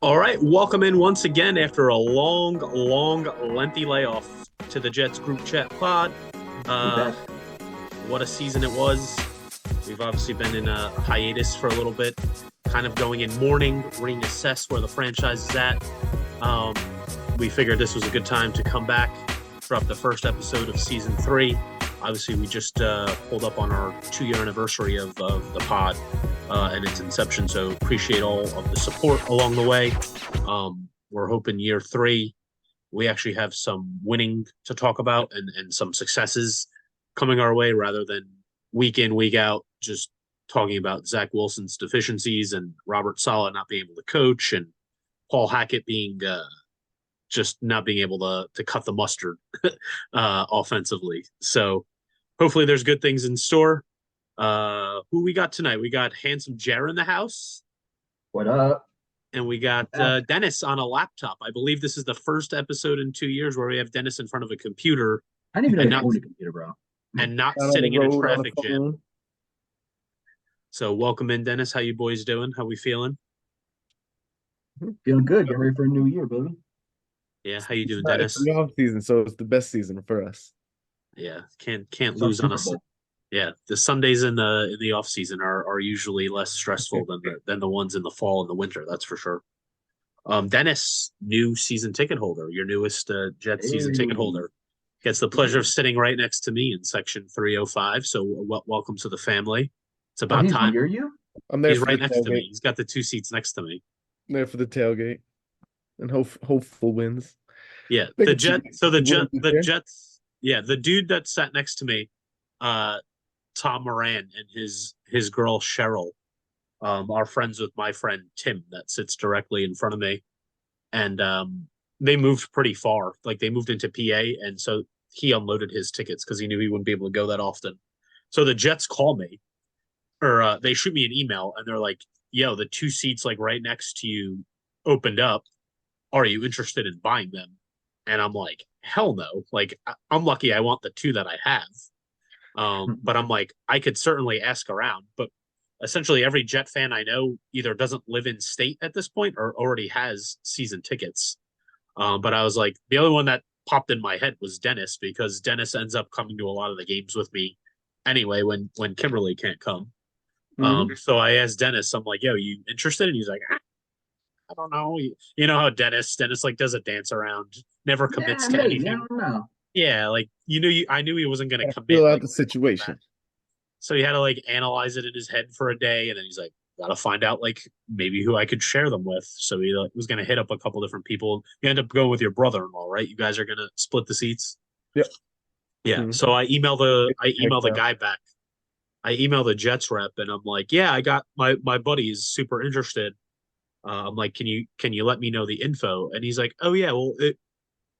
All right, welcome in once again after a long, lengthy layoff to the Jets group chat pod. We Uh, back. what a season it was. We've obviously been in a hiatus for a little bit, kind of going in mourning, reassess where the franchise is at. Um, we figured this was a good time to come back, drop the first episode of season three. Obviously, we just pulled up on our 2 year anniversary of the pod and its inception. So appreciate all of the support along the way. We're hoping year three, we actually have some winning to talk about and some successes coming our way rather than week in, week out, just talking about Zach Wilson's deficiencies and Robert Saleh not being able to coach and Paul Hackett being just not being able to cut the mustard offensively. So hopefully there's good things in store. Who we got tonight? We got handsome Jer in the house, What up? and we got Back. Dennis on a laptop. I believe this is the first episode in 2 years where we have Dennis in front of a computer I didn't even and know you not owned a computer, bro. and not Out on the sitting in a road on the traffic jam. phone. So welcome in, Dennis. How you boys doing? How we feeling? Feeling good. Get ready for a new year, baby. Yeah, how you doing, It's Dennis? the off season, so it's the best season for us. Yeah, can't It's our lose on Super us. Bowl. Yeah, the Sundays in the off season are usually less stressful than the ones in the fall and the winter. That's for sure. Dennis, new season ticket holder, your newest Jets season ticket Hey. holder, gets the pleasure of sitting right next to me in section 305. So welcome to the family. It's Oh, about he's time. near you? I'm there He's for right the next to me. tailgate. He's got the two seats next to me. I'm there for the tailgate, and hopeful wins. Yeah, They the can Jet. see So the the Jet. wins this The year. Jets. Yeah, the dude that sat next to me, uh, Tom Moran and his girl Cheryl, are friends with my friend Tim that sits directly in front of me, and they moved pretty far. Like they moved into PA, and so he unloaded his tickets because he knew he wouldn't be able to go that often. So the Jets call me, or they shoot me an email, and they're like, "Yo, the two seats like right next to you opened up. Are you interested in buying them?" And I'm like, hell no. Like, I'm lucky I want the two that I have. But I'm like, I could certainly ask around. But essentially, every Jet fan I know either doesn't live in state at this point or already has season tickets. But I was like, the only one that popped in my head was Dennis because Dennis ends up coming to a lot of the games with me anyway when Kimberly can't come. So I asked Dennis, I'm like, yo, you interested? And he's like, I don't know. You know how Dennis like does a dance around, never commits Yeah, to maybe. I anything. don't know. Yeah, like I knew he wasn't gonna Gotta commit. fill out Like, the situation. so he had to like analyze it in his head for a day, and then he's like, gotta find out like maybe who I could share them with. So he like, was gonna hit up a couple different people. You end up going with your brother-in-law, right? You guys are gonna split the seats. Yep. Yeah. Mhm. So I email the out. guy back. I email the Jets rep, and I'm like, yeah, I got my buddy is super interested. I'm like, can you let me know the info? And he's like, oh yeah, well,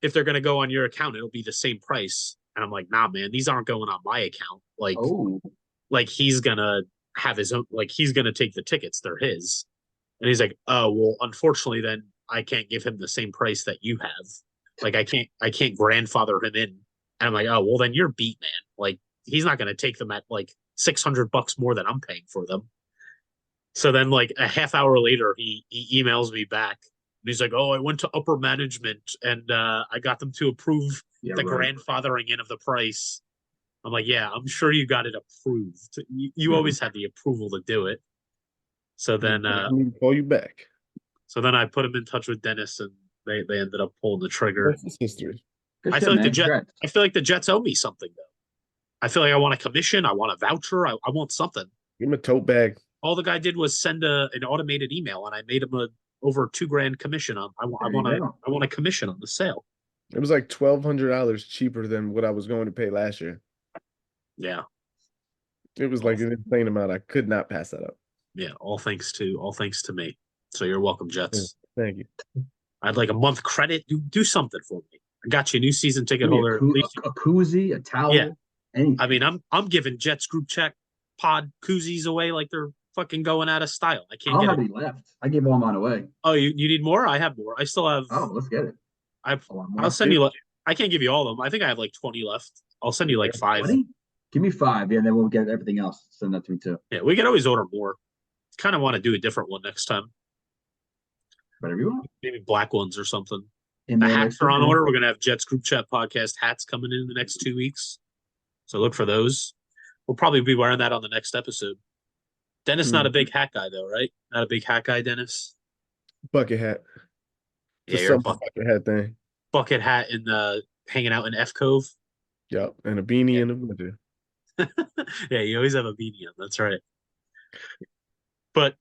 if they're gonna go on your account, it'll be the same price. And I'm like, nah, man, these aren't going on my account. Oh, Like he's gonna have his own. Like he's gonna take the tickets. They're his. And he's like, oh well, unfortunately, then I can't give him the same price that you have. Like I can't grandfather him in. And I'm like, oh well, then you're beat, man. Like he's not gonna take them at like $600 more than I'm paying for them. So then, like a half hour later, he emails me back, and he's like, "Oh, I went to upper management, and I got them to approve yeah, the right. grandfathering in of the price." I'm like, "Yeah, I'm sure you got it approved. You always had the approval to do it." So then, I need to call you back. I put him in touch with Dennis, and they ended up pulling the trigger. Rest is history. Good I shit, feel like man. the Jet. Congrats. I feel like the Jets owe me something though. I feel like I want a commission. I want a voucher. I want something. Give him a tote bag. All the guy did was send an automated email, and I made him a over $2,000 commission on. I There want you a go. I want a commission on the sale. It was like $1,200 cheaper than what I was going to pay last year. Yeah, It was like an insane amount. I could not pass that up. yeah. All thanks to me. So you're welcome, Jets. Thank you. I'd like a month credit. Do something for me. I got you a new season ticket Give me holder. At least, a koozie, a towel, Yeah. anything. I mean, I'm giving Jets group check pod koozies away like they're fucking going out of style. I I can't don't get have it. any left. I gave all mine away. Oh, you need more? I have more. I still have. Oh, let's get it. I've. I want more. I'll send you. I can't give you all of them. I think I have like 20 left. I'll send you like 5. 20? Give me 5. Yeah, and then we'll get everything else. Send that to me too. Yeah, we could always order more. Kind of want to do a different one next time. Whatever you want. maybe black ones or something. In The there, hats are on order. We're gonna have Jets group chat podcast hats coming in the next 2 weeks, so look for those. We'll probably be wearing that on the next episode. Dennis not a big hat guy though, right? Not a big hat guy, Dennis. Bucket hat. Yeah, Just you're a some bucket hat thing. bucket hat in the hanging out in F Cove. Yep. And a beanie Yeah. in the winter. Yeah, you always have a beanie on. That's right. But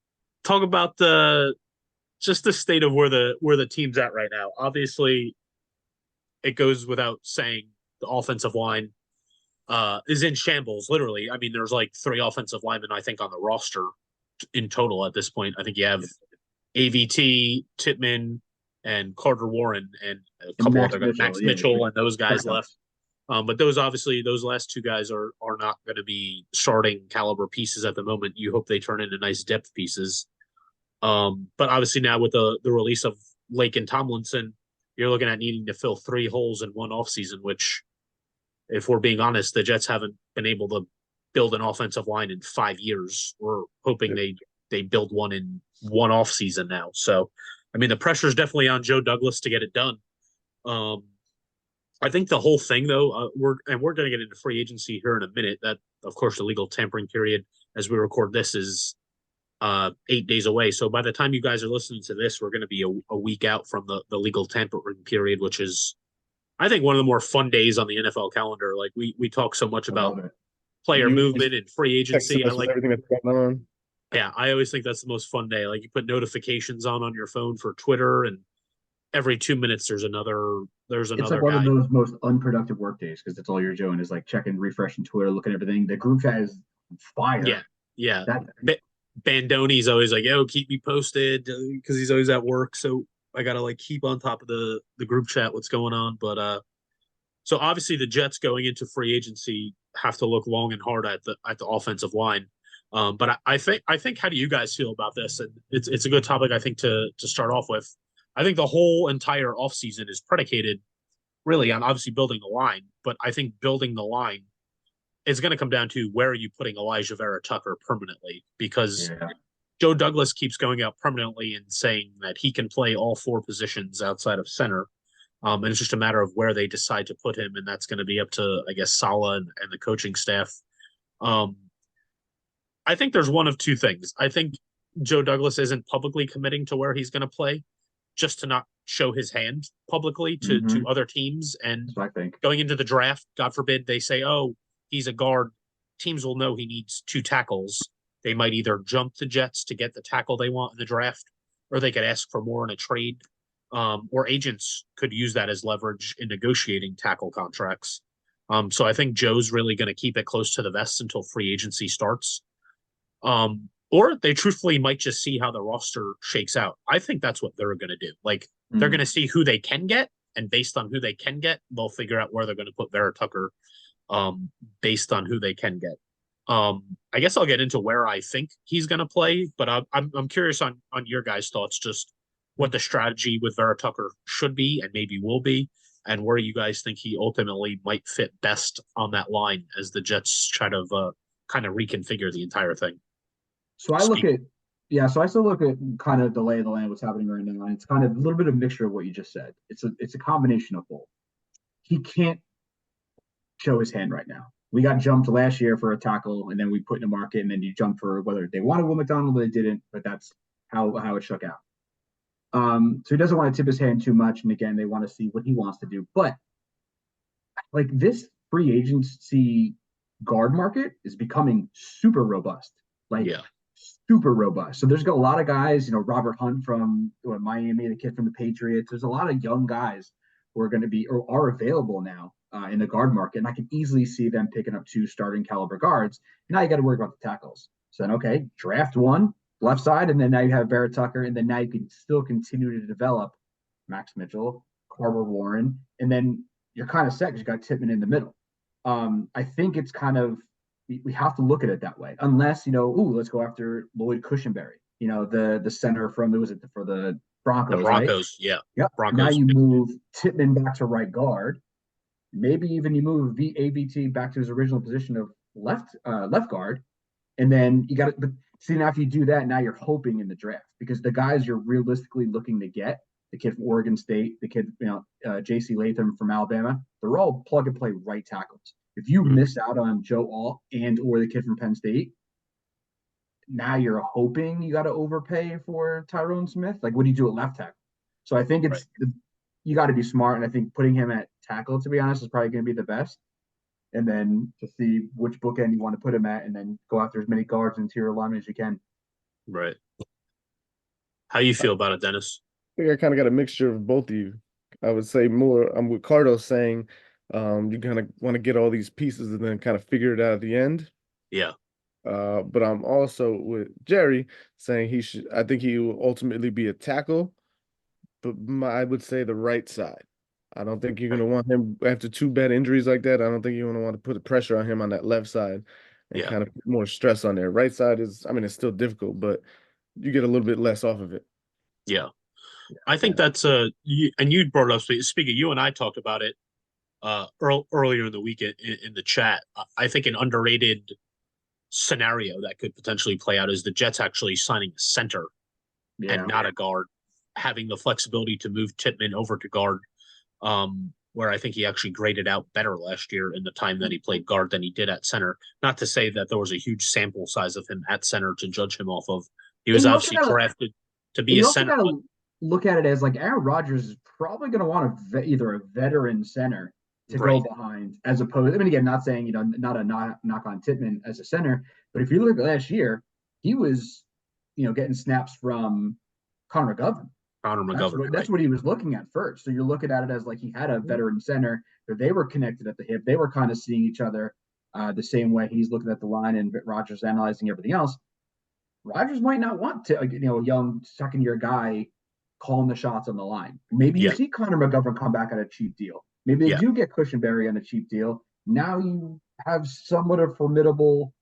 talk about the just the state of where the team's at right now. Obviously, it goes without saying the offensive line is in shambles. Literally, I mean, there's like 3 offensive linemen I think on the roster in total at this point. I think you have AVT, Titman, and Carter Warren, and a couple Max other guys, Mitchell, Max yeah, Mitchell, and those guys backups. left. But those obviously those last 2 guys are not going to be starting caliber pieces at the moment. You hope they turn into nice depth pieces. But obviously now with the release of Lake and Tomlinson, you're looking at needing to fill 3 holes in one offseason, which, if we're being honest, the Jets haven't been able to build an offensive line in 5 years. We're hoping they build one in one offseason now. So, I mean, the pressure is definitely on Joe Douglas to get it done. I think the whole thing, though, we're going to get into free agency here in a minute. That, of course, the legal tampering period, as we record this, is 8 days away. So by the time you guys are listening to this, we're going to be a week out from the legal tampering period, which is, I think, one of the more fun days on the NFL calendar. Like we talk so much about player movement and free agency. I like everything that's going on. Yeah, I always think that's the most fun day. Like you put notifications on your phone for Twitter, and every 2 minutes there's another It's like one guy. of those most unproductive work days because that's all you're doing is like checking, refreshing Twitter, looking at everything. The group chat is fire. Yeah. Bandoni's always like, "Yo, keep me posted," because he's always at work. So I gotta like keep on top of the group chat, what's going on. But so obviously the Jets going into free agency have to look long and hard at the offensive line. But I think how do you guys feel about this? And it's a good topic I think to start off with. I think the whole entire offseason is predicated really on obviously building the line, but I think building the line is going to come down to where are you putting Elijah Vera Tucker permanently, because Joe Douglas keeps going out permanently and saying that he can play all 4 positions outside of center. And it's just a matter of where they decide to put him, and that's going to be up to, I guess, Saleh and the coaching staff. I think there's one of 2 things. I think Joe Douglas isn't publicly committing to where he's going to play, just to not show his hand publicly to other teams. And I think going into the draft, God forbid they say, "Oh, he's a guard," teams will know he needs 2 tackles. They might either jump the Jets to get the tackle they want in the draft, or they could ask for more in a trade. Or agents could use that as leverage in negotiating tackle contracts. So I think Joe's really going to keep it close to the vest until free agency starts. Or they truthfully might just see how the roster shakes out. I think that's what they're going to do. Like they're going to see who they can get, and based on who they can get, they'll figure out where they're going to put Vera Tucker, based on who they can get. I guess I'll get into where I think he's going to play, but I'm curious on your guys' thoughts, just what the strategy with Vera Tucker should be and maybe will be, and where you guys think he ultimately might fit best on that line as the Jets try to kind of reconfigure the entire thing. So I still look at kind of the lay of the land, what's happening right now, and it's kind of a little bit of a mixture of what you just said. It's a combination of both. He can't show his hand right now. We got jumped last year for a tackle, and then we put in the market, and then you jump for whether they wanted Will McDonald or they didn't, but that's how it shook out. So he doesn't want to tip his hand too much, and again, they want to see what he wants to do. But like this free agency guard market is becoming super robust. Super robust. So there's got a lot of guys, Robert Hunt from Miami, the kid from the Patriots. There's a lot of young guys who are going to be or are available now in the guard market. And I can easily see them picking up 2 starting caliber guards. Now you got to worry about the tackles. So then, okay, draft 1 left side, and then now you have Vera Tucker, and then now you can still continue to develop Max Mitchell, Carter Warren, and then you're kind of set because you got Titman in the middle. I think it's kind of, we have to look at it that way, unless, let's go after Lloyd Cushenberry, the center for the Broncos. The Broncos, right? Yeah. Yep. Broncos. Now you move Titman back to right guard. Maybe even you move ABT back to his original position of left guard. And then you got it. But See, now if you do that, now you're hoping in the draft because the guys you're realistically looking to get, the kid from Oregon State, the kid, J.C. Latham from Alabama, they're all plug and play right tackles. If you miss out on Joe Alt and or the kid from Penn State, now you're hoping you got to overpay for Tyrone Smith. Like, what do you do at left tackle? So I think Right. you got to be smart, and I think putting him at tackle, to be honest, is probably going to be the best. And then to see which bookend you want to put him at, and then go after as many guards and interior linemen as you can. Right. How you feel about it, Dennis? I think I kind of got a mixture of both of you. I would say more. I'm with Cardo saying you kind of want to get all these pieces and then kind of figure it out at the end. Yeah. But I'm also with Jerry saying he should. I think he will ultimately be a tackle, but I would say the right side. I don't think you're going to want him after 2 bad injuries like that. I don't think you're going to want to put the pressure on him on that left side and Yeah. kind of put more stress on there. Right side is, I mean, it's still difficult, but you get a little bit less off of it. Yeah. I think that's and you brought it up. Speaking, you and I talked about it earlier in the week in the chat. I think an underrated scenario that could potentially play out is the Jets actually signing a center and not a guard, having the flexibility to move Tippmann over to guard, where I think he actually graded out better last year in the time that he played guard than he did at center. Not to say that there was a huge sample size of him at center to judge him off of. He was obviously drafted to be a center. You also look at it as like Aaron Rodgers is probably going to want either a veteran center to go behind, as opposed. I mean, again, not saying not a knock on Tippmann as a center, but if you look at last year, he was getting snaps from Connor McGovern. That's what he was looking at first. So you're looking at it as like he had a veteran center, that they were connected at the hip. They were kind of seeing each other the same way. He's looking at the line and Rodgers analyzing everything else. Rodgers might not want to, a young second-year guy calling the shots on the line. Maybe you see Connor McGovern come back at a cheap deal. Maybe they do get Cushenberry on a cheap deal. Now you have somewhat of a formidable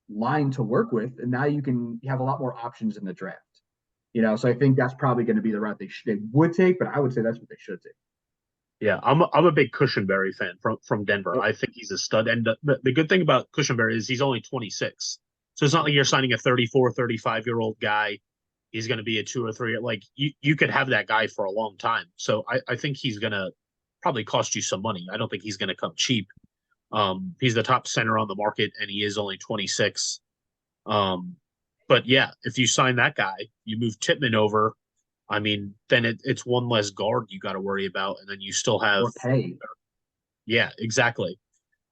line to work with, and now you have a lot more options in the draft. So I think that's probably going to be the route they would take, but I would say that's what they should take. Yeah, I'm a big Cushenberry fan from Denver. I think he's a stud. And the good thing about Cushenberry is he's only 26. So it's not like you're signing a 34, 35-year-old guy. He's going to be a 2 or 3. Like, you could have that guy for a long time. So I think he's going to probably cost you some money. I don't think he's going to come cheap. He's the top center on the market, and he is only 26. But yeah, if you sign that guy, you move Tippmann over. I mean, then it's one less guard you got to worry about, and then you still have or pay. Yeah, exactly.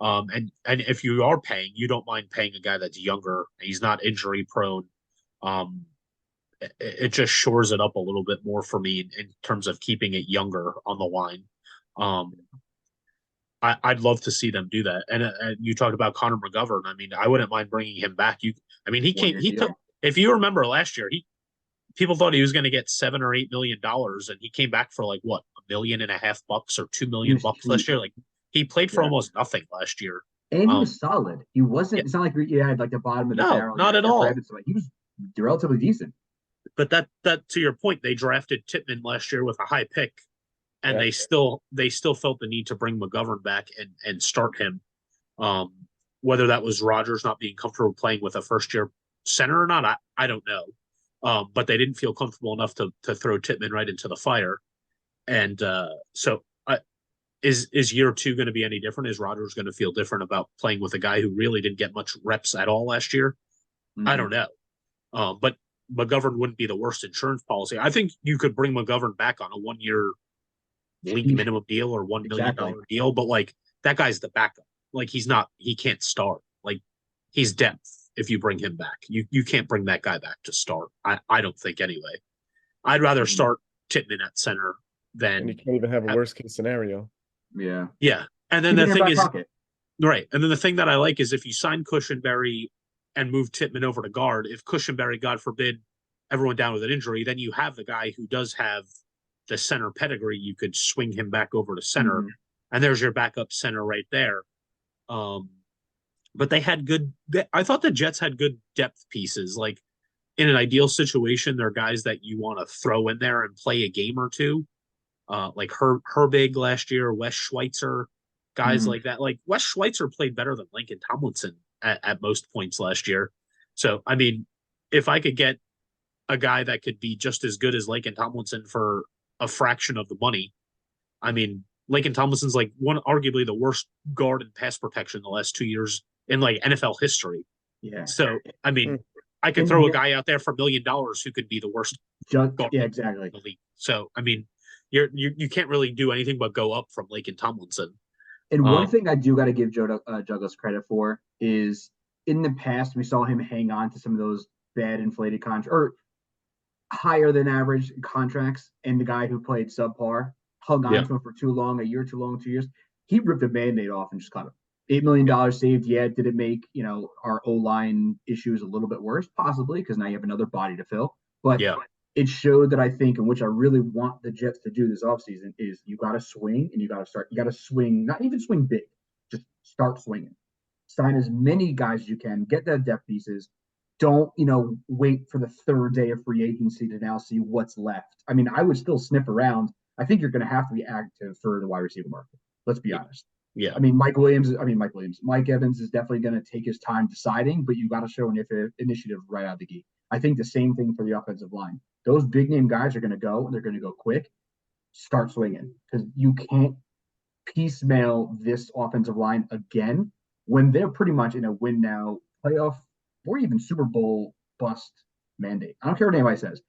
And if you are paying, you don't mind paying a guy that's younger. He's not injury prone. It just shores it up a little bit more for me in terms of keeping it younger on the line. I'd love to see them do that. And you talked about Connor McGovern. I mean, I wouldn't mind bringing him back. He took. If you remember last year, people thought he was going to get $7 or $8 million, and he came back for like what, $1.5 million or $2 million last year. Like, he played for almost nothing last year, and he was solid. He wasn't. It's not like he had like the bottom of the barrel. Not at all. He was relatively decent. But that to your point, they drafted Tippmann last year with a high pick, and they still felt the need to bring McGovern back and start him. Whether that was Rodgers not being comfortable playing with a first year center or not, I don't know. But they didn't feel comfortable enough to throw Tippmann right into the fire. And so is year 2 going to be any different? Is Rodgers going to feel different about playing with a guy who really didn't get much reps at all last year? Mm-hmm. I don't know. But McGovern wouldn't be the worst insurance policy. I think you could bring McGovern back on a 1-year league minimum deal or $1 million deal, but like, that guy's the backup. Like, he can't start. Like, he's depth. If you bring him back, you can't bring that guy back to start. I don't think anyway. I'd rather start Tippmann at center than. And you can't even have a worst case scenario. Yeah. Yeah. And then the thing is, right. And then the thing that I like is if you sign Cushenberry and move Tippmann over to guard, if Cushenberry, God forbid, everyone down with an injury, then you have the guy who does have the center pedigree. You could swing him back over to center, and there's your backup center right there. But they had I thought the Jets had good depth pieces. Like, in an ideal situation, they're guys that you want to throw in there and play a game or two. Like Herbig last year, Wes Schweitzer, guys like that. Like, Wes Schweitzer played better than Lincoln Tomlinson at most points last year. So, I mean, if I could get a guy that could be just as good as Laken Tomlinson for a fraction of the money, I mean, Laken Tomlinson's like one arguably the worst guard in pass protection the last 2 years in like NFL history. Yeah. So, I mean, Mm. I could And throw a yet- guy out there for $1 million who could be the worst guard Yeah, in exactly. the league. So, I mean, you can't really do anything but go up from Laken Tomlinson. And one Um, thing I do got to give Douglas credit for is in the past we saw him hang on to some of those bad inflated contracts or higher than average contracts, and the guy who played subpar hung on yeah, to him for too long, a year too long, 2 years. He ripped the band-aid off and just cut him. $8 million saved. Yeah, did it make our O line issues a little bit worse? Possibly, because now you have another body to fill. But yeah, it showed that I think, and which I really want the Jets to do this offseason, is you got to swing and you got to start. You got to swing, not even swing big, just start swinging. Sign as many guys as you can. Get that depth pieces. Don't wait for the third day of free agency to now see what's left. I mean, I would still sniff around. I think you're going to have to be active for the wide receiver market. Let's be honest. yeah, I mean, Mike Evans is definitely going to take his time deciding, but you got to show an initiative right out of the gate. I think the same thing for the offensive line. Those big name guys are going to go, and they're going to go quick. Start swinging because you can't piecemeal this offensive line again when they're pretty much in a win now playoff or even Super Bowl bust mandate. I don't care what anybody says.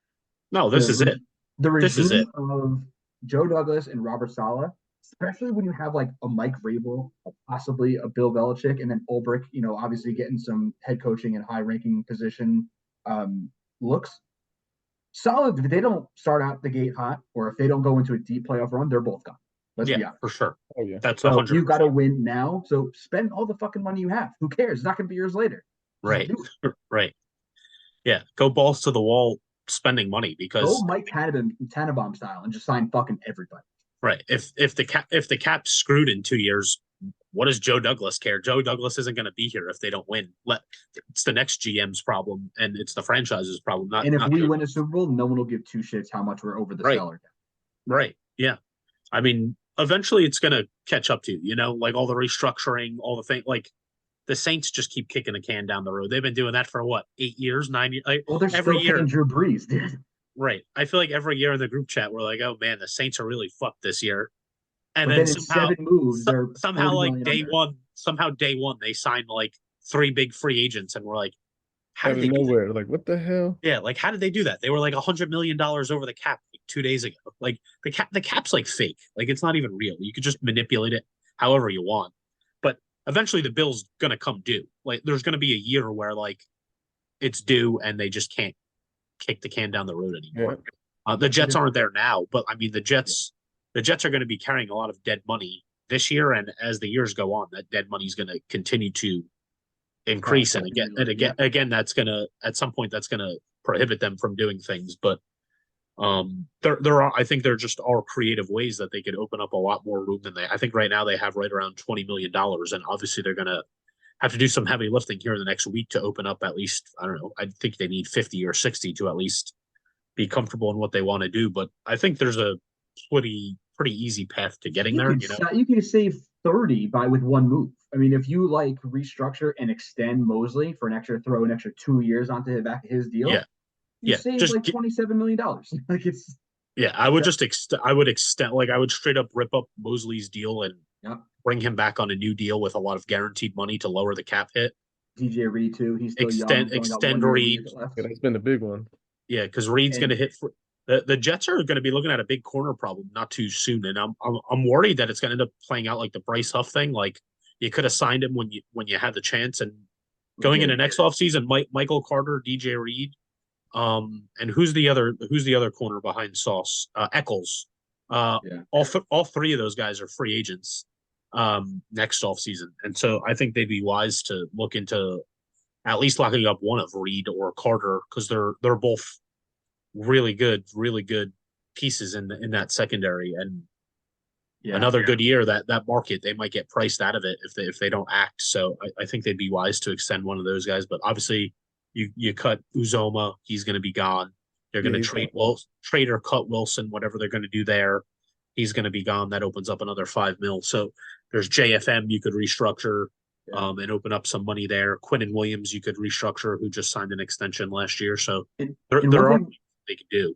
no, this is The it. the This is regime it. of Joe Douglas and Robert Saleh, especially when you have like a Mike Vrabel, possibly a Bill Belichick, and then Ulbrich, obviously getting some head coaching and high ranking position looks. Solid. If they don't start out the gate hot, or if they don't go into a deep playoff run, they're both gone. Let's Yeah, be honest. for sure. Oh yeah. That's So you got to 100%. win now. So spend all the fucking money you have. Who cares? It's not going to be yours later. Just Right. do it. Right. Yeah. Go balls to the wall spending money Go because Mike Tannenbaum style and just sign fucking everybody. right. If the cap's screwed in 2 years, what does Joe Douglas care? Joe Douglas isn't going to be here if they don't win. It's the next GM's problem and it's the franchise's problem, not And if not we Joe win a Douglas. Super Bowl, no one will give two shits how much we're over the Right. salary cap. Right. Yeah. I mean, eventually it's going to catch up to like all the restructuring, all the thing. Like the Saints just keep kicking the can down the road. They've been doing that for what, 8 years, 9 years, like Well, they're every still paying year. Drew Brees, dude. Right. I feel like every year in the group chat, we're like, oh man, the Saints are really fucked this year. And But then then in seven moves, they're somehow 40 like million under. day one, they signed like three big free agents. And we're like, how Out did of they do that? nowhere, like what the hell? Yeah. Like, how did they do that? They were like $100 million over the cap like 2 days ago. Like the cap's like fake. Like it's not even real. You could just manipulate it however you want. But eventually the bill's going to come due. Like there's going to be a year where like it's due and they just can't kick the can down the road Yeah. anymore. The Jets aren't there now, but I mean the Jets are going to be carrying a lot of dead money this year, and as the years go on, that dead money is going to continue to increase, and again, that's going to at some point that's going to prohibit them from doing things. But there are I think there just are creative ways that they could open up a lot more room than they. I think right now they have right around $20 million, and obviously they're going to have to do some heavy lifting here in the next week to open up at least. I don't know. I think they need 50 or 60 to at least be comfortable in what they want to do. But I think there's a pretty easy path to getting there. You can save 30 with one move. I mean, if you like restructure and extend Mosley for throw an extra 2 years onto the back of his deal, Yeah, you yeah. save Just like $27 million. Like it's yeah. I would just I would extend like I would straight up rip up Mosley's deal and yeah. bring him back on a new deal with a lot of guaranteed money to lower the cap hit. DJ Reed too. He's still young. Extend Reed. Left. Yeah, that's been a big one. Yeah, because Reed's going to And hit. The Jets are going to be looking at a big corner problem not too soon, and I'm worried that it's going to end up playing out like the Bryce Huff thing. Like you could have signed him when you had the chance, and going into next offseason, Michael Carter, DJ Reed, and who's the other corner behind Sauce? Eccles. yeah. All three of those guys are free agents next offseason, and so I think they'd be wise to look into at least locking up one of Reed or Carter because they're both really good pieces in that secondary. And another good year that market they might get priced out of it if they don't act. So I think they'd be wise to extend one of those guys. But obviously you cut Uzoma, he's going to be gone. They're going to trade or cut Wilson, whatever they're going to do there. He's going to be gone. That opens up another $5 million. So there's JFM you could restructure. and open up some money there. Quinn Williams, you could restructure, who just signed an extension last year. So And there one are thing, things they can do.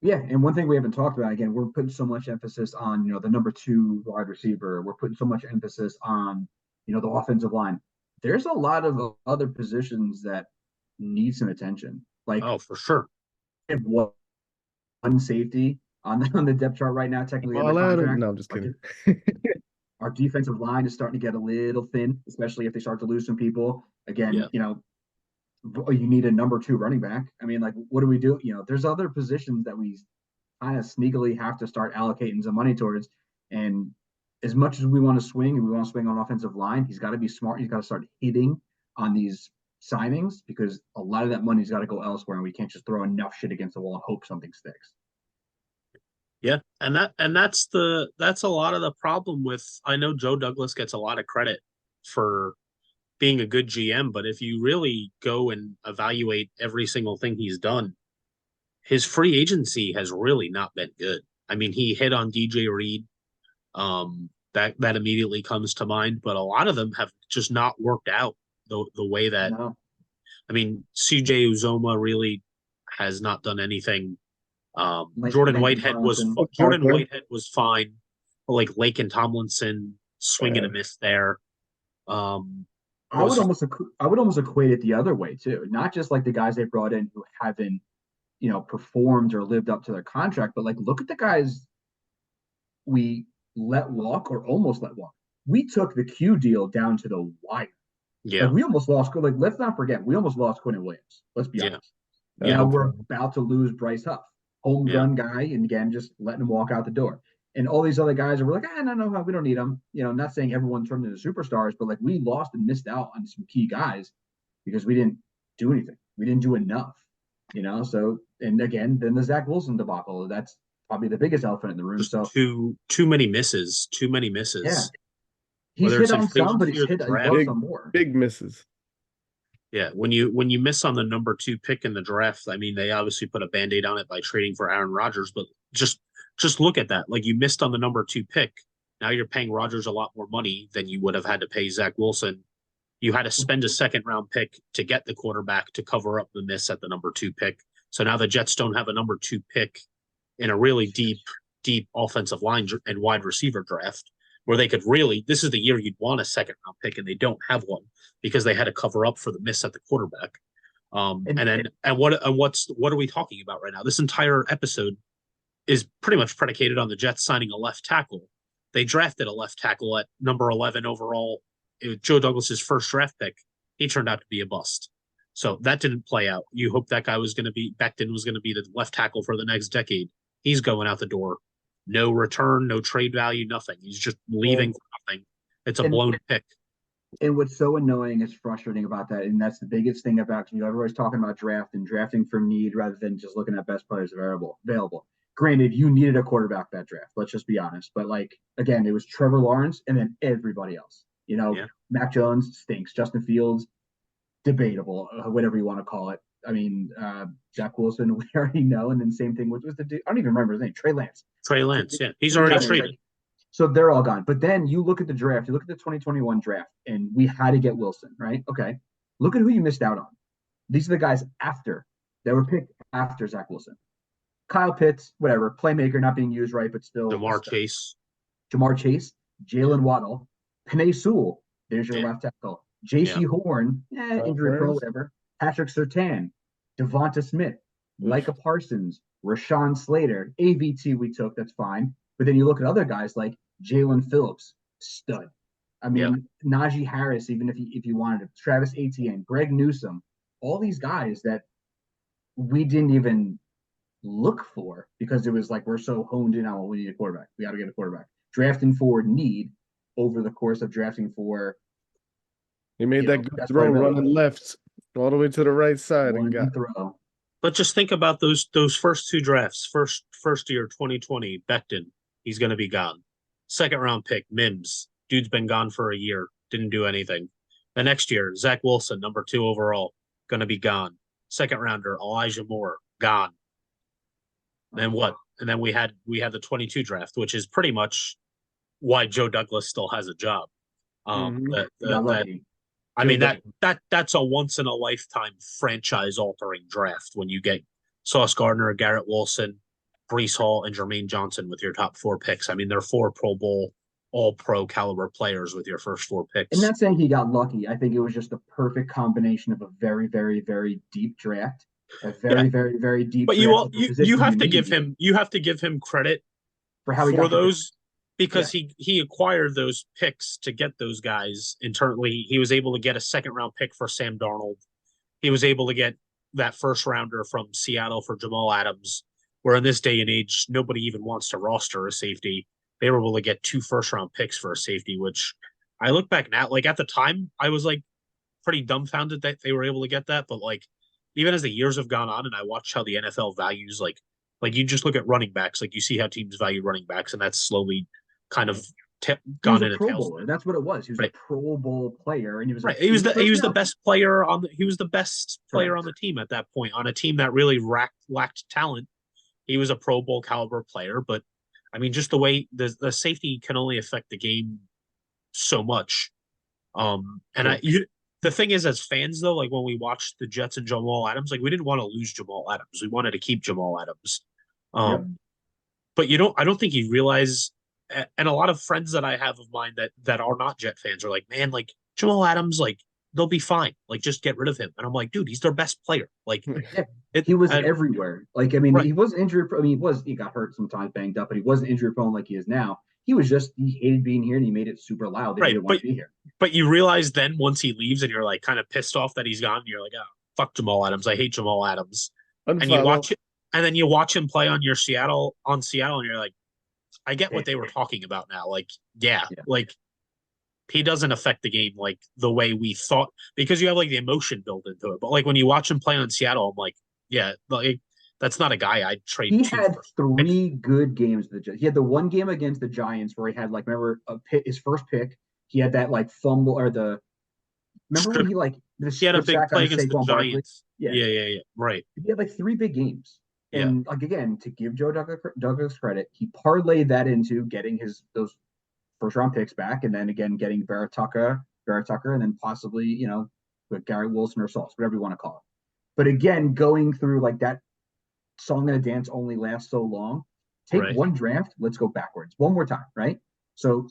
yeah, and one thing we haven't talked about, again, we're putting so much emphasis on, the number two wide receiver. We're putting so much emphasis on, the offensive line. There's a lot of other positions that need some attention. Like, Oh, for sure. we have one safety on the depth chart right now, technically under All out of contract. no, I'm just kidding. Our defensive line is starting to get a little thin, especially if they start to lose some people. Again, Yeah. You need a number two running back. I mean, like, what do we do? There's other positions that we kind of sneakily have to start allocating some money towards. And as much as we want to swing and we want to swing on offensive line, he's got to be smart. He's got to start hitting on these signings because a lot of that money's got to go elsewhere, and we can't just throw enough shit against the wall and hope something sticks. Yeah, that's a lot of the problem with. I know Joe Douglas gets a lot of credit for being a good GM, but if you really go and evaluate every single thing he's done, his free agency has really not been good. I mean, he hit on DJ Reed. That immediately comes to mind, but a lot of them have just not worked out the way that. No. I mean, CJ Uzoma really has not done anything. Like Jordan Lakin Whitehead was fine, but like Lakin Tomlinson swing and a miss there. I would almost equate it the other way too. Not just like the guys they brought in who haven't, performed or lived up to their contract, but like look at the guys we let walk or almost let walk. We took the Q deal down to the wire. Yeah. Like we almost lost. Like let's not forget, we almost lost Quinn Williams. Let's be honest. Yeah. Now we're about to lose Bryce Huff, homegrown guy, and again just letting him walk out the door. And all these other guys are like, no, we don't need them. Not saying everyone turned into superstars, but like we lost and missed out on some key guys because we didn't do anything. We didn't do enough. So and again, then the Zach Wilson debacle. That's probably the biggest elephant in the room. Just so too many misses. Yeah. He's hit on some, but he's hit on some more. Big misses. Yeah, when you miss on the number 2 pick in the draft, I mean, they obviously put a Band-Aid on it by trading for Aaron Rodgers, but just look at that. Like you missed on the number 2 pick. Now you're paying Rodgers a lot more money than you would have had to pay Zach Wilson. You had to spend a second-round pick to get the quarterback to cover up the miss at the number 2 pick. So now the Jets don't have a number 2 pick in a really deep offensive line and wide receiver draft where they could really, this is the year you'd want a second-round pick, and they don't have one because they had to cover up for the miss at the quarterback. What are we talking about right now? This entire episode is pretty much predicated on the Jets signing a left tackle. They drafted a left tackle at number 11 overall. It was Joe Douglas's first draft pick. He turned out to be a bust. So that didn't play out. You hope that guy Becton was going to be the left tackle for the next decade. He's going out the door. No return, no trade value, nothing. He's just leaving for nothing. It's a blown pick. And what's so annoying is frustrating about that, and that's the biggest thing about, everybody's talking about drafting for need rather than just looking at best players available. Granted, you needed a quarterback that draft. Let's just be honest. But like again, it was Trevor Lawrence and then everybody else. Mac Jones stinks. Justin Fields, debatable, whatever you want to call it. I mean, Zach Wilson, we already know, and then same thing with the dude. I don't even remember his name. Trey Lance. Yeah, he's already traded. So they're all gone. But then you look at the draft, you look at the 2021 draft, and we had to get Wilson, right? Okay. Look at who you missed out on. These are the guys that were picked after Zach Wilson. Kyle Pitts, whatever, playmaker not being used right, but still. Jamar Chase, Jalen Waddle, Penei Sewell. There's your left tackle. J.C. Horn, injury pro, whatever. Patrick Surtain, Devonta Smith, Micah Parsons, Rashawn Slater, AVT we took, that's fine. But then you look at other guys like Jalen Phillips, stud. I mean, Najee Harris, even if you wanted it, Travis Etienne, Greg Newsome, all these guys that we didn't even look for because it was like we're so honed in on, we need a quarterback. We got to get a quarterback. Drafting for need over the course of drafting for. He made that good throw running left all the way to the right side and got throw. But just think about those first 2 drafts. First year, 2020, Becton, he's going to be gone. Second round pick, Mims, dude's been gone for a year, didn't do anything. The next year, Zach Wilson, number 2 overall, going to be gone. Second rounder, Elijah Moore, gone. Then what? And then we had the 22 draft, which is pretty much why Joe Douglas still has a job. I mean that's a once in a lifetime franchise altering draft when you get Sauce Gardner, Garrett Wilson, Brees Hall, and Jermaine Johnson with your top 4 picks. I mean, they're 4 Pro Bowl, all pro caliber players with your first 4 And picks. not saying he got lucky. I think it was just the perfect combination of a very, very, very deep draft, a Yeah, very, very, very deep but draft of the you position have you to give need him credit for how he for got the pick. those because he acquired those picks to get those guys internally. He was able to get a second round pick for Sam Darnold. He was able to get that first rounder from Seattle for Jamal Adams, where in this day and age, nobody even wants to roster a safety. They were able to get 2 first round picks for a safety, which I look back now, like at the time, I was like pretty dumbfounded that they were able to get that. But like, even as the years have gone on and I watch how the NFL values, like you just look at running backs, like you see how teams value running backs, and that's slowly kind of He was gone a in a Pro tailspin. Bowler. That's what it was. He was Right. a Pro Bowl player, and he was Right. He was the round. best player on the he was the best player Correct. on the team at that point, on a team that really lacked talent. He was a Pro Bowl caliber player, but I mean, just the way the safety can only affect the game so much. And the thing is, as fans though, like when we watched the Jets and Jamal Adams, like we didn't want to lose Jamal Adams. We wanted to keep Jamal Adams. Yep. But I don't think you realize, and a lot of friends that I have of mine that are not Jet fans are like, man, like Jamal Adams, like they'll be fine. Like just get rid of him. And I'm like, dude, he's their best player. Like he was everywhere. Like, I mean, right. he wasn't injured. I mean, he got hurt sometimes, banged up, but he wasn't injury prone like he is now. He hated being here, and he made it super loud that he didn't want to be here. But you realize then once he leaves, and you're like kind of pissed off that he's gone. You're like, oh, fuck Jamal Adams. I hate Jamal Adams. Unfollow. And you watch it, and then you watch him play on Seattle, and you're like, I get what they were talking about now. Like, yeah, like he doesn't affect the game like the way we thought, because you have like the emotion built into it. But like when you watch him play on Seattle, I'm like, yeah, like that's not a guy I'd trade. He had 3 good games with the Jets. He had the one game against the Giants where he had like, remember his first pick. He had that like fumble or remember when he had a big play against the Giants. Yeah. Right. He had like 3 big games. And yeah. like, again, to give Joe Douglas credit, he parlayed that into getting those first round picks back, and then again getting Barrett Tucker, and then possibly with Garrett Wilson or Sauce, whatever you want to call it. But again, going through like that song and a dance only lasts so long. Take one draft, let's go backwards one more time, right? So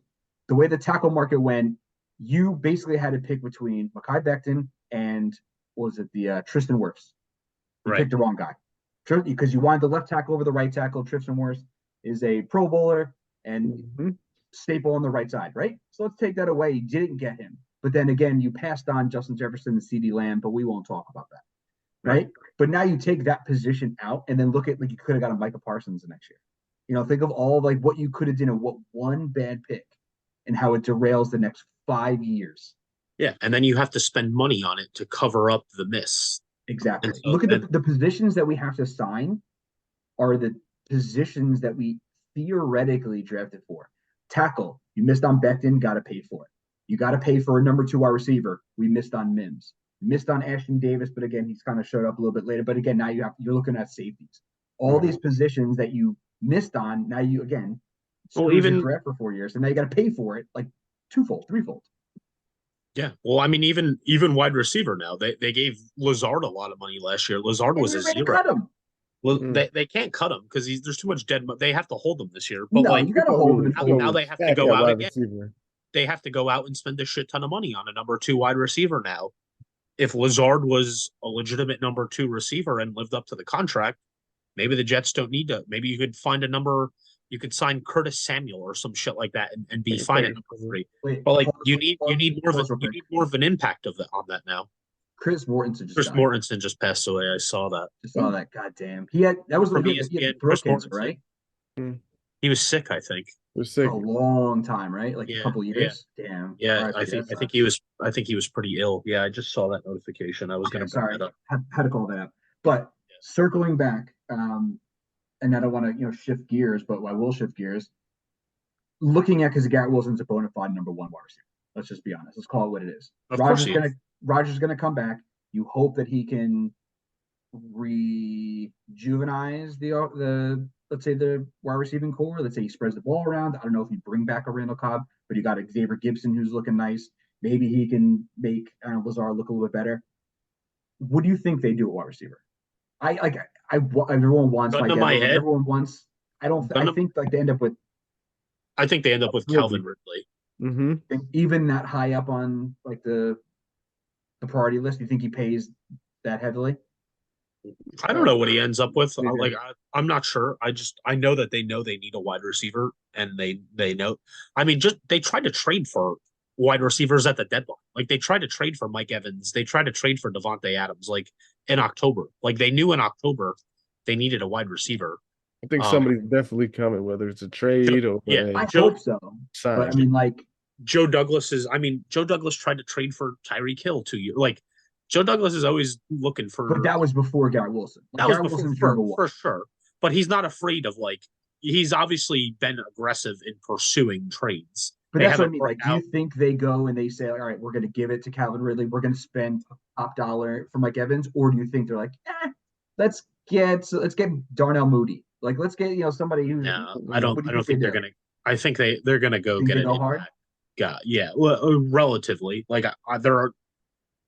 the way the tackle market went, you basically had to pick between Mekhi Becton and the Tristan Wirfs. You picked the wrong guy because you wanted the left tackle over the right tackle. Tristan Wirfs is a Pro Bowler and staple on the right side, right? So let's take that away. You didn't get him. But then again, you passed on Justin Jefferson and CeeDee Lamb, but we won't talk about that. Right? But now you take that position out and then look at like you could have got a Micah Parsons the next year. Think of all like what you could have done and what one bad pick and how it derails the next 5 years. Yeah, and then you have to spend money on it to cover up the miss. Exactly. So, look at the positions that we have to sign are the positions that we theoretically drafted for. Tackle, you missed on Becton, got to pay for it. You got to pay for a number 2 wide receiver. We missed on Mims. Missed on Ashton Davis, but again, he's kind of showed up a little bit later. But again, now you're looking at safeties. All these positions that you missed on, now you again even draft for 4 years, and now you got to pay for it like 2-fold, 3-fold. Yeah, well, I mean, even wide receiver now, they gave Lazard a lot of money last year. Lazard was a zero. Cut him. Well, they can't cut him because there's too much dead money. They have to hold him this year. But you got to hold him. Now they have to go out again. They have to go out and spend a shit ton of money on a number 2 wide receiver now. If Lazard was a legitimate number 2 receiver and lived up to the contract, maybe the Jets don't need to. Maybe you could find a number. You could sign Curtis Samuel or some shit like that and be fine at number 3. But like you need more of an impact on that now. Chris Mortensen just passed away. I saw that. Just saw that. Goddamn. He had throat cancer, right? He was sick, I think. For a long time, right? Like a couple years. Yeah. Damn. Yeah, I think he was pretty ill. Yeah, I just saw that notification. I was going to bring that up. Had to call that out. But circling back, and I don't want to shift gears, but I will shift gears. Looking at because Garrett Wilson's a bona fide number 1 wide receiver. Let's just be honest. Let's call it what it is. Rodgers going to come back. You hope that he can rejuvenize the let's say the wide receiving core. Let's say he spreads the ball around. I don't know if you bring back a Randall Cobb, but you got Xavier Gibson who's looking nice. Maybe he can make Aaron Lazard look a little bit better. What do you think they do at wide receiver? Everyone wants Gun Mike to my Evans. head. Everyone wants. I think like they end up with I think they end up with Ridley. Calvin Ridley. Mm-hmm. Even that high up on like the priority list. Do you think he pays that heavily? I don't know what he ends up with. Yeah. I'm not sure. I know that they know they need a wide receiver, and they know. I mean, just they tried to trade for wide receivers at the deadline. Like they tried to trade for Mike Evans. They tried to trade for Devontae Adams. Like in October. Like they knew in October they needed a wide receiver. I think Um, somebody's definitely coming, whether it's a trade or yeah, I Joe hope so. But I sign. mean, like, Joe Douglas is. I mean, Joe Douglas tried to trade for Tyreek Hill 2 years. Like Joe Douglas is always looking but for. that was before Garrett Wilson. Like, That was Garrett before Wilson was your number one. for sure. But he's not afraid of like he's obviously been aggressive in pursuing trades. But They that's what I haven't mean. worked Like, do you out. think they go and they say, all right, we're going to give it to Calvin Ridley. We're going to spend top dollar for Mike Evans, or do you think they're like, let's get Darnell Moody. Like, let's get somebody who's. No, What do I you don't think they think they're do? gonna. I think they're gonna go Think get they an go hard? impact. Yeah. Well, relatively. Like there are.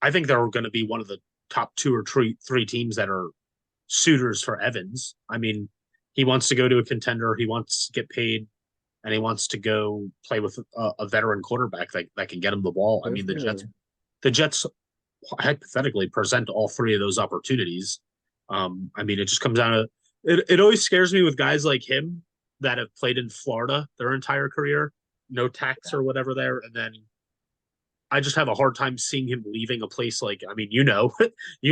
I think they're going to be one of the top two or three teams that are suitors for Evans. I mean, he wants to go to a contender. He wants to get paid, and he wants to go play with a veteran quarterback that can get him the ball. I mean, the Jets hypothetically present all three of those opportunities. I mean, it just comes down to it. It always scares me with guys like him that have played in Florida their entire career, no tax or whatever there, and then I just have a hard time seeing him leaving a place like. I mean, you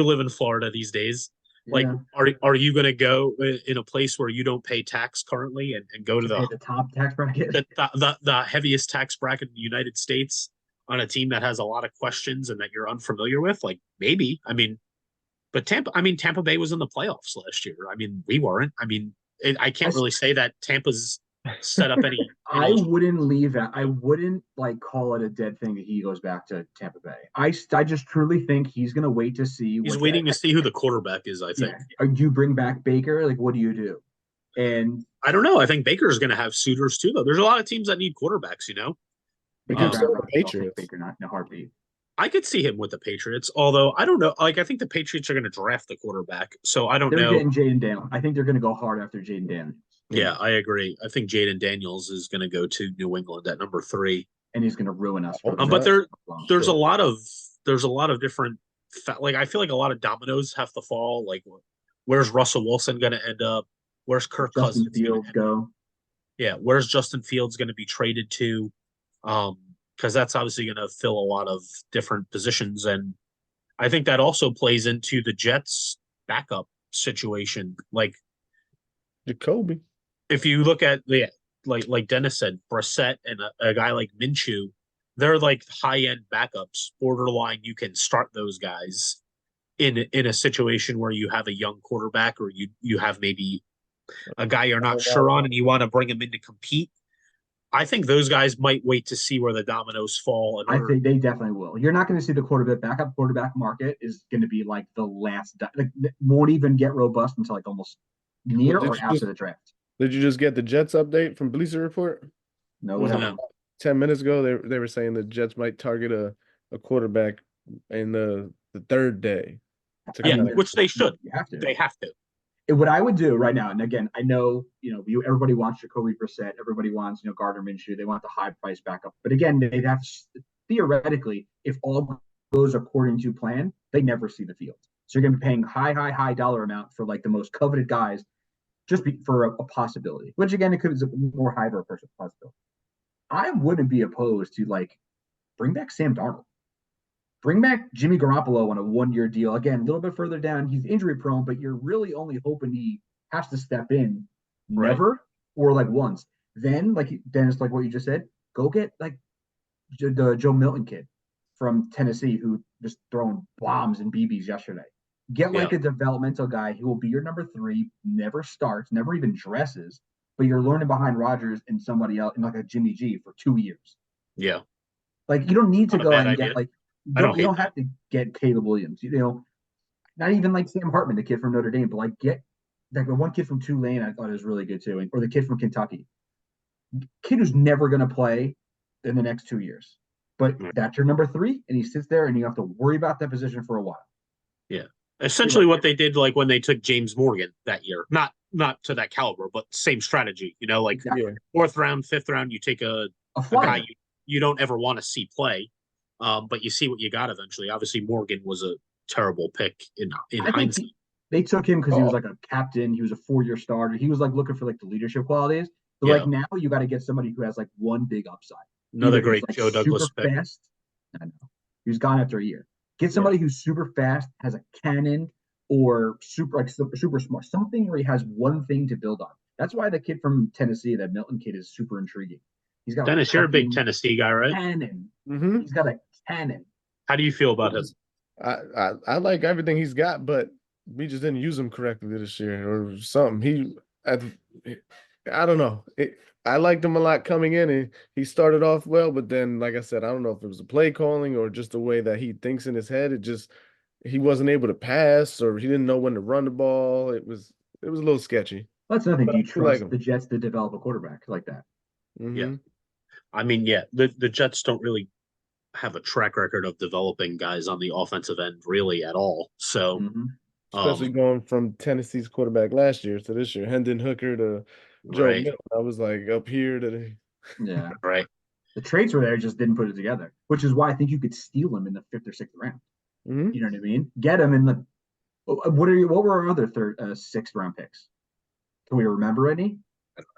live in Florida these days. Like, Yeah. are you going to go in a place where you don't pay tax currently and go to To pay the top tax bracket. the heaviest tax bracket in the United States on a team that has a lot of questions and that you're unfamiliar with? Like maybe. I mean, but Tampa Bay was in the playoffs last year. I mean, we weren't. I mean, I can't really say that Tampa's set up any. I wouldn't leave that. I wouldn't like call it a dead thing that he goes back to Tampa Bay. I just truly think he's gonna wait to see. He's waiting to see who the quarterback is. I think. Yeah. Do you bring back Baker? Like, what do you do? And I don't know. I think Baker's going to have suitors too, though. There's a lot of teams that need quarterbacks. The Patriots. Baker not in a heartbeat. I could see him with the Patriots, although I don't know. Like, I think the Patriots are going to draft the quarterback, so I don't They're know. getting Jaden Daniels. I think they're going to go hard after Jaden Daniels. Yeah, I agree. I think Jaden Daniels is going to go to New England at number 3, and he's going to ruin us. But there's a lot of different. Like, I feel like a lot of dominoes have to fall. Like, where's Russell Wilson going to end up? Where's Kirk Cousins Fields go? Yeah, where's Justin Fields going to be traded to? Because that's obviously going to fill a lot of different positions, and I think that also plays into the Jets' backup situation. Like Jacoby, if you look at like Dennis said, Brissett and a guy like Minshew, they're like high end backups, borderline. You can start those guys in a situation where you have a young quarterback, or you have maybe a guy you're not sure on, and you want to bring him in to compete. I think those guys might wait to see where the dominoes fall. I think they definitely will. You're not going to see the backup quarterback market is going to be like the last, like won't even get robust until like almost near or after the draft. Did you just get the Jets update from Bleacher Report? No, what happened? 10 minutes ago, they were saying the Jets might target a quarterback in the third day. Which they should. You have to. They have to. What I would do right now, and again, I know everybody wants Jacoby Brissett, everybody wants Gardner Minshew, they want the high price backup. But again, they'd have to, theoretically, if all goes according to plan, they never see the field. So you're going to be paying high dollar amount for like the most coveted guys, just for a possibility. Which again, it could be more high for a personal possibility. I wouldn't be opposed to like bring back Sam Darnold. Bring back Jimmy Garoppolo on a 1-year deal. Again, a little bit further down. He's injury prone, but you're really only hoping he has to step in never or like once. Then, like Dennis, like what you just said, go get like the Joe Milton kid from Tennessee who just throwing bombs and BBs yesterday. Get like a developmental guy who will be your number 3, never starts, never even dresses, but you're learning behind Rodgers and somebody else, and like a Jimmy G for 2 years. Yeah. Like you don't need to go and get like. You don't have to get Caleb Williams, not even like Sam Hartman, the kid from Notre Dame, but like get like the one kid from Tulane I thought was really good too, or the kid from Kentucky, kid who's never going to play in the next 2 years. But Right. that's your number 3, and he sits there, and you have to worry about that position for a while. Yeah. Essentially what they did like when they took James Morgan that year. Not to that caliber, but same strategy. Like Exactly. Yeah. 4th round, 5th round, you take a guy flyer. you don't ever want to see play. But you see what you got eventually. Obviously, Morgan was a terrible pick in I think hindsight. they took him because he was like a captain. He was a 4-year starter. He was like looking for like the leadership qualities. So Yeah. like now you got to get somebody who has like one big upside. Another Either he's great like Joe Douglas super pick. fast. I know. He was gone after a year. Get somebody who's super fast, has a cannon, or super smart. Something where he has one thing to build on. That's why the kid from Tennessee, that Milton kid, is super intriguing. He's got Dennis, you're a big Tennessee guy, right? cannon. Mm-hmm. He's got a cannon. How do you feel about him? I like everything he's got, but we just didn't use him correctly this year or something. I don't know. I liked him a lot coming in, and he started off well, but then, like I said, I don't know if it was the play calling or just the way that he thinks in his head. He wasn't able to pass, or he didn't know when to run the ball. It was a little sketchy. That's nothing. But Do you I do like trust him. the Jets to develop a quarterback like that? Yeah. I mean, yeah, the Jets don't really have a track record of developing guys on the offensive end really at all. So, Especially going from Tennessee's quarterback last year to this year, Hendon Hooker to Joe right, Milton. I was like up here to Yeah. right. The traits were there, just didn't put it together, which is why I think you could steal him in the 5th or 6th round. Mhm. You know what I mean? Get him in the. What were our other 6th round picks? Can we remember any?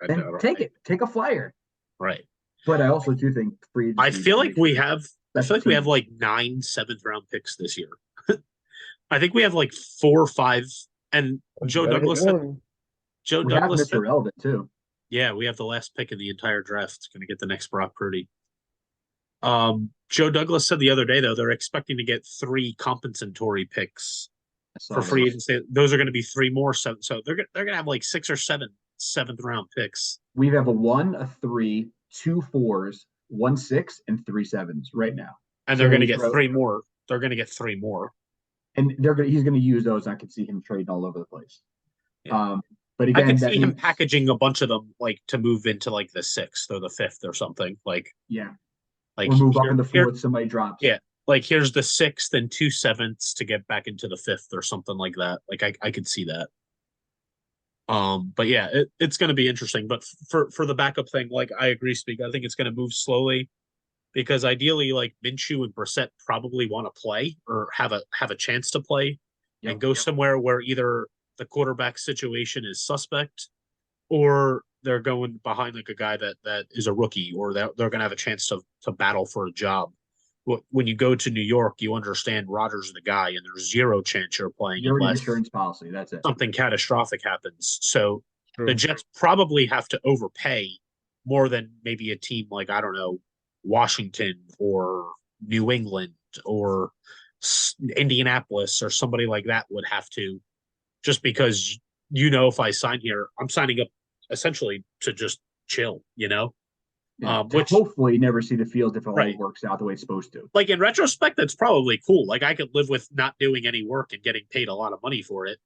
Then take it. Take a flyer. Right. But I also do think free agency. I feel like we have like 9 7th round picks this year. I think we have like 4 or 5, and Joe Douglas Mr. said, Relevant too. yeah, we have the last pick in the entire draft. Going to get the next Brock Purdy. Joe Douglas said the other day though they're expecting to get 3 compensatory picks for free agency. Those are going to be 3 more, so they're going to have like 6 or 7 7th round picks. We have a 1, a 3, 2 4s, 1 6, and 3 7s right now. And they're going to get 3 more. They're going to get 3 more. And he's going to use those. I could see him trading all over the place. Yeah. But again, I could see him packaging a bunch of them like to move into like the 6th or the 5th or something. Like or move up in the 4th. Somebody drops. Yeah, like here's the 6th and 2 7ths to get back into the 5th or something like that. Like I could see that. But yeah, it's going to be interesting. But for the backup thing, like I agree, Speak. I think it's going to move slowly because ideally, like Minshew and Brissett probably want to play or have a chance to play and go somewhere where either the quarterback situation is suspect or they're going behind like a guy that is a rookie or they're going to have a chance to battle for a job. When you go to New York, you understand Rodgers is the guy, and there's 0 chance you're playing unless insurance policy. That's it. Something catastrophic happens. So the Jets probably have to overpay more than maybe a team like, I don't know, Washington or New England or Indianapolis or somebody like that would have to, just because if I sign here, I'm signing up essentially to just chill, which hopefully never see the field if it all works out the way it's supposed to. Like in retrospect, that's probably cool. Like I could live with not doing any work and getting paid a lot of money for it.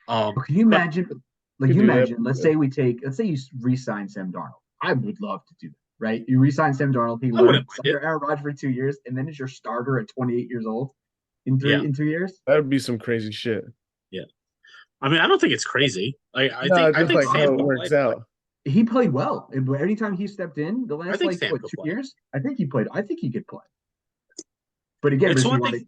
Can you imagine? Let's say you re-sign Sam Darnold. I would love to do that. Right? You re-sign Sam Darnold. He learns under Aaron Rodgers for 2 years, and then is your starter at 28 years old in 2 years. That would be some crazy shit. Yeah. I mean, I don't think it's crazy. I think like Sam how it works out. He played well. Anytime he stepped in the last 2 years, I think he played. I think he could play. But again, it's one thing.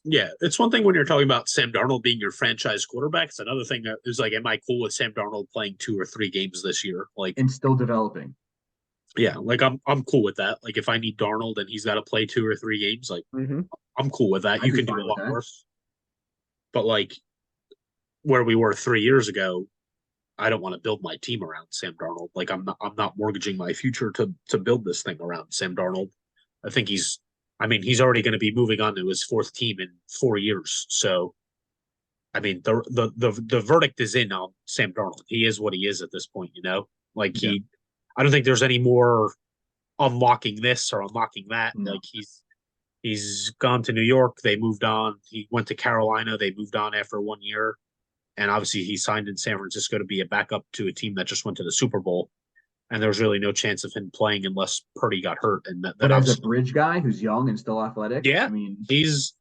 Yeah, it's one thing when you're talking about Sam Darnold being your franchise quarterback. It's another thing that is like, am I cool with Sam Darnold playing 2 or 3 games this year? Like, and still developing. Yeah, like I'm cool with that. Like if I need Darnold and he's got to play 2 or 3 games, like I'm cool with that. You can do a lot worse. But like where we were 3 years ago, I don't want to build my team around Sam Darnold. Like I'm not mortgaging my future to build this thing around Sam Darnold. I think he's already going to be moving on to his 4th team in 4 years. So I mean the verdict is in on Sam Darnold. He is what he is at this point, Like I don't think there's any more unlocking this or unlocking that. No. Like he's gone to New York. They moved on. He went to Carolina. They moved on after 1 year. And obviously he signed in San Francisco to be a backup to a team that just went to the Super Bowl. and there's really no chance of him playing unless Purdy got hurt. And But that as a obviously, bridge guy who's young and still athletic, yeah, I mean, he's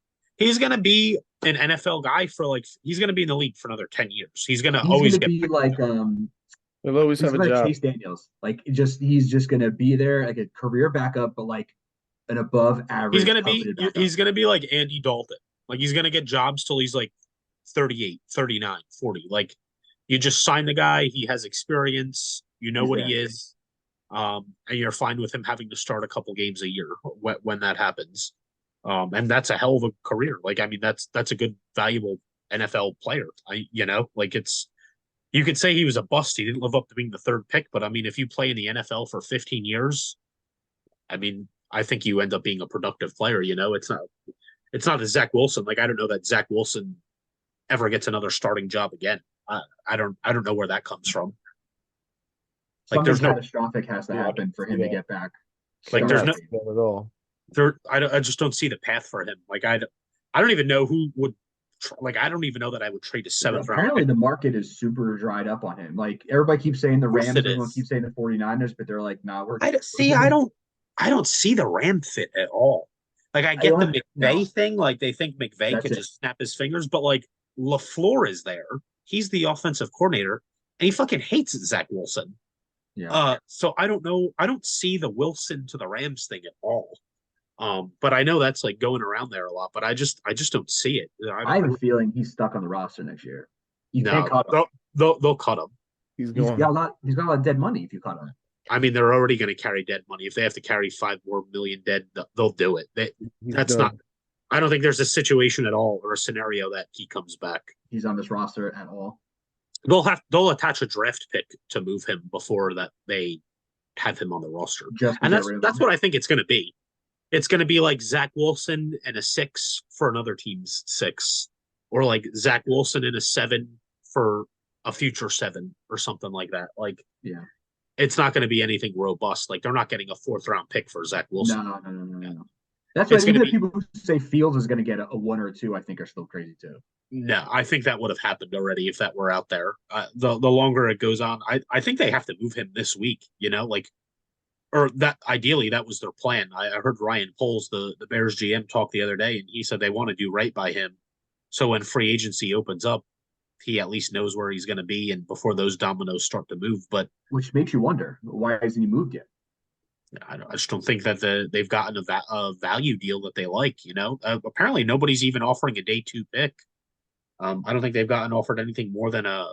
gonna be an NFL guy for like he's gonna be in the league for another 10 years. He's gonna he's always gonna get be like He'll always he's have a like job. Chase Daniels. Like he's just gonna be there like a career backup, but like an above average coveted backup. he's gonna be like Andy Dalton. Like he's gonna get jobs till he's like 38, 39, 40. Like you just sign the guy, he has experience, you know He's what he there. is, and you're fine with him having to start a couple games a year when that happens. And that's a hell of a career. Like I mean, that's a good, valuable NFL player. Like you could say he was a bust. He didn't live up to being the third pick, but I mean, if you play in the NFL for 15 years, I mean, I think you end up being a productive player. It's not a Zach Wilson. Like I don't know that Zach Wilson ever gets another starting job again. I don't know where that comes from. Like Something there's no catastrophic has to Yeah, happen for him to yeah. get back like there's Not no starting. at all. I just don't see the path for him. Like I don't even know who would like I don't even know that I would trade a seventh round Apparently pick. the market is super dried up on him. Like everybody keeps saying the Of course Rams, it everyone keeps is. saying the 49ers, but they're like, nah, we're I don't we're see. I giving don't. I don't see the Ram fit at all. Like I I get the don't know. McVay thing. Like they think McVay That's could it. just snap his fingers, but like LaFleur is there. He's the offensive coordinator, and he fucking hates Zach Wilson. Yeah. So I don't know. I don't see the Wilson to the Rams thing at all. But I know that's like going around there a lot. But I just don't see it. I have a feeling he's stuck on the roster next year. You can't No, cut him. they'll cut him. He's He's going. got a lot. He's got a lot of dead money if you cut him. I mean, they're already going to carry dead money. If they have to carry 5 more million dead, they'll do it. He's That's done. not. I don't think there's a situation at all or a scenario that he comes back. He's on this roster at all. They'll attach a draft pick to move him before that they have him on the roster. Just to And get that's rid of that's him. what I think it's going to be. It's going to be like Zach Wilson and a 6 for another team's 6, or like Zach Wilson and a 7 for a future 7 or something like that. Like Yeah. it's not going to be anything robust. Like they're not getting a 4th-round pick for Zach Wilson. No. That's It's why going even to the be people who say Fields is going to get a 1 or 2, I think are still crazy too. no. I think that would have happened already if that were out there. The longer it goes on, I think they have to move him this week. Like or that ideally that was their plan. I heard Ryan Poles, the Bears GM, talk the other day, and he said they want to do right by him. So when free agency opens up, he at least knows where he's going to be, and before those dominoes start to move. But Which makes you wonder why hasn't he moved yet? I just don't think that they've gotten a value deal that they like. Apparently nobody's even offering a day 2 pick. I don't think they've gotten offered anything more than I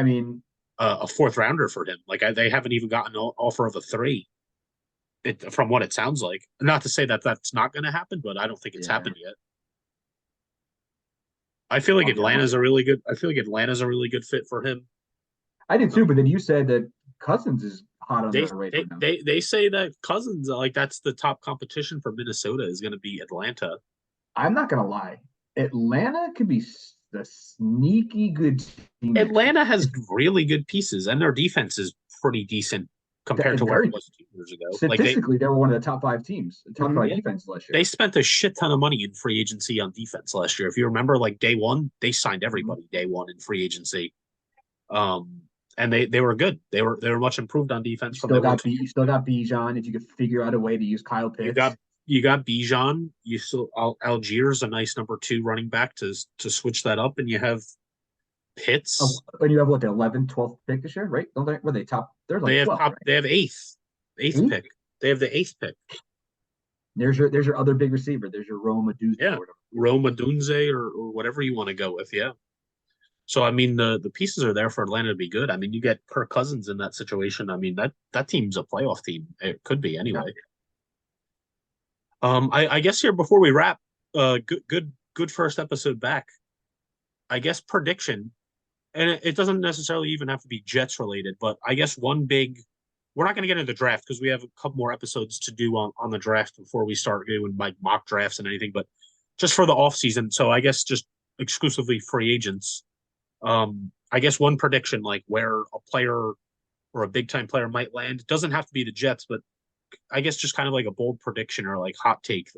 mean, a 4th rounder for him. Like they haven't even gotten an offer of a 3. From what it sounds like. Not to say that that's not going to happen, but I don't think it's happened yet. I feel like Atlanta's a really good. I feel like Atlanta's a really good fit for him. I did too, but then you said that Cousins is hot on They the radar they, now. they say that Cousins, like that's the top competition for Minnesota, is going to be Atlanta. I'm not gonna lie, Atlanta could be the sneaky good team. Atlanta has really good pieces, and their defense is pretty decent compared to where it was 2 years ago. Statistically, they were one of the top 5 teams, the top 5 defense last year. They spent a shit ton of money in free agency on defense last year. If you remember, like day 1, they signed everybody day 1 in free agency. And they were good. They were much improved on defense. You still got Bijan. If you could figure out a way to use Kyle Pitts, you got Bijan. You still Algiers, a nice number 2 running back to switch that up, and you have Pitts. And you have what, the 11th, 12th pick this year, right? Were they top? They're like They have 12th, top. right? They have eighth pick. They have the 8th pick. There's your other big receiver. There's your Roma Duzzi. Yeah, Roma Dunze or whatever you want to go with. Yeah. So I mean the pieces are there for Atlanta to be good. I mean you get Kirk Cousins in that situation. I mean that team's a playoff team. It could be anyway. Yeah. I guess here before we wrap, good first episode back. I guess prediction, and it doesn't necessarily even have to be Jets related, but I guess one big. We're not going to get into the draft because we have a couple more episodes to do on the draft before we start doing like mock drafts and anything. But just for the off season, so I guess just exclusively free agents. I guess one prediction, like where a player or a big time player might land, it doesn't have to be the Jets, but I guess just kind of like a bold prediction or like hot take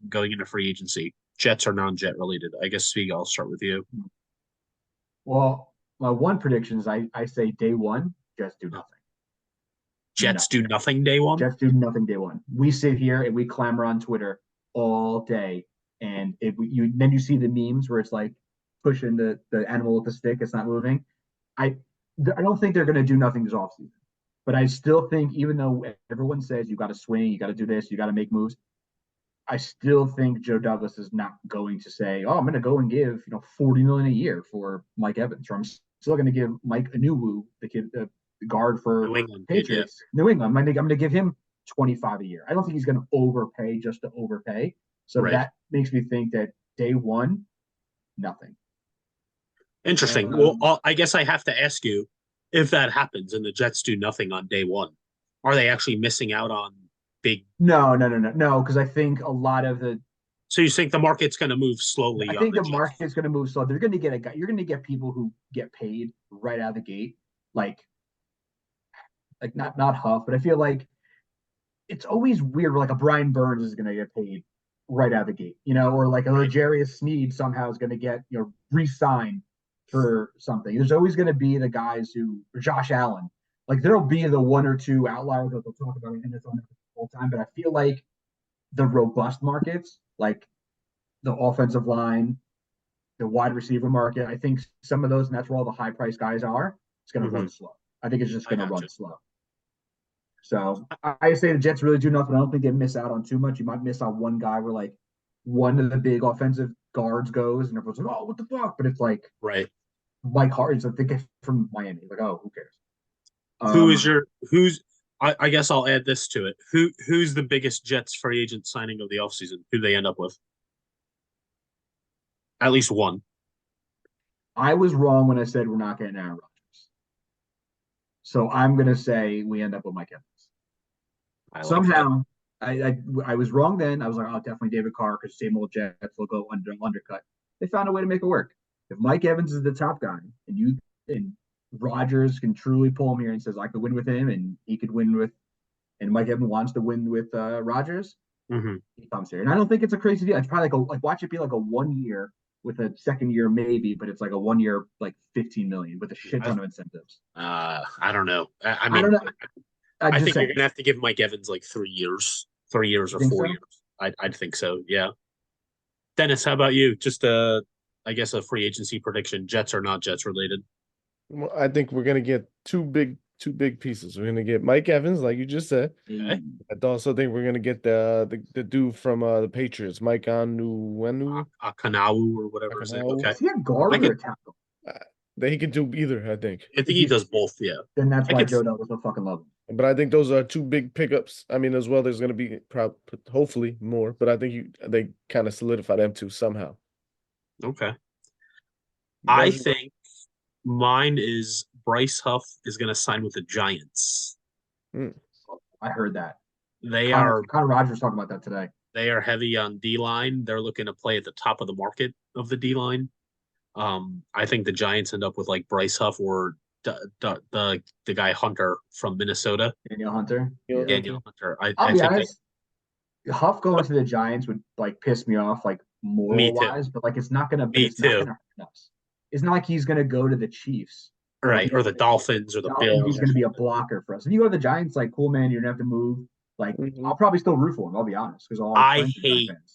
going into free agency, Jets or non-Jet related. I guess Spiga, I'll start with you. Well, my one prediction is I say day 1, Jets do nothing. Jets do nothing day one. Jets do nothing day one. We sit here and we clamor on Twitter all day, and then you see the memes where it's like pushing the animal with the stick, it's not moving. I don't think they're going to do nothing this offseason, but I still think, even though everyone says you got to swing, you got to do this, you got to make moves, I still think Joe Douglas is not going to say, "Oh, I'm going to go and give $40 million a year for Mike Evans," or I'm still going to give Mike Anuwu, the kid, the guard for New England, Patriots, New England. I'm going to give him 25 a year. I don't think he's going to overpay just to overpay. So that makes me think that day one, nothing. Interesting. Well, I guess I have to ask you, if that happens and the Jets do nothing on day one, are they actually missing out on big? No, because I think a lot of the. So you think the market's going to move slowly? I think the market's going to move slow. They're going to get a guy. You're going to get people who get paid right out of the gate, like not Huff, but I feel like it's always weird. Like a Brian Burns is going to get paid right out of the gate, or like a L'Jarius Sneed somehow is going to get re-signed for something. There's always going to be the guys or Josh Allen. Like there'll be the one or two outliers that they'll talk about in NFL the whole time, but I feel like the robust markets, like the offensive line, the wide receiver market, I think some of those, and that's where all the high price guys are, it's going to run slow. I think it's just going to run slow. So I say the Jets really do nothing. I don't think they miss out on too much. You might miss on one guy where like one of the big offensive guards goes and everyone's like, "Oh, what the fuck?" But it's like Mike Hart, I think from Miami. Like, oh, who cares? I guess I'll add this to it. Who's the biggest Jets free agent signing of the offseason? Who they end up with? At least one. I was wrong when I said we're not getting Aaron Rodgers. So I'm gonna say we end up with Mike Evans. Somehow I was wrong then. I was like, oh, definitely David Carr, because same old Jets will go undercut. They found a way to make it work. If Mike Evans is the top guy and Rodgers can truly pull him here and says, I could win with him and he could win with, and Mike Evans wants to win with Rodgers, he comes here. And I don't think it's a crazy deal. It's probably like watch it be like a 1 year with a second year maybe, but it's like a 1 year, like 15 million with a shit ton of incentives. I don't know. I mean, don't know. I think you're going to have to give Mike Evans like 3 years or 4 years. I'd think so. Yeah. Dennis, how about you? Just I guess a free agency prediction. Jets or not Jets related? Well, I think we're gonna get two big pieces. We're gonna get Mike Evans, like you just said. Okay. I also think we're gonna get the dude from the Patriots, Mike Onwenu, Akanawu or whatever his name. Okay. Is he a guard or a tackle? That he can do either. I think he does both. Yeah. Then that's why Joe Douglas will fucking love him. But I think those are two big pickups. I mean, as well, there's going to be hopefully more, but I think they kind of solidify them too somehow. Okay. I think mine is Bryce Huff is going to sign with the Giants. I heard that. Connor Rogers talking about that today. They are heavy on D-line. They're looking to play at the top of the market of the D-line. I think the Giants end up with like Bryce Huff or the guy Hunter from Minnesota. Daniel Hunter. Daniel Hunter. I'll be honest. Huff going to the Giants would like piss me off, like moral wise, but like it's not gonna be. It's not like he's gonna go to the Chiefs, right, or the Dolphins or the Bills. He's gonna be a blocker for us. If you go to the Giants, like, cool, man, you're gonna have to move. Like, I'll probably still root for him. I'll be honest, because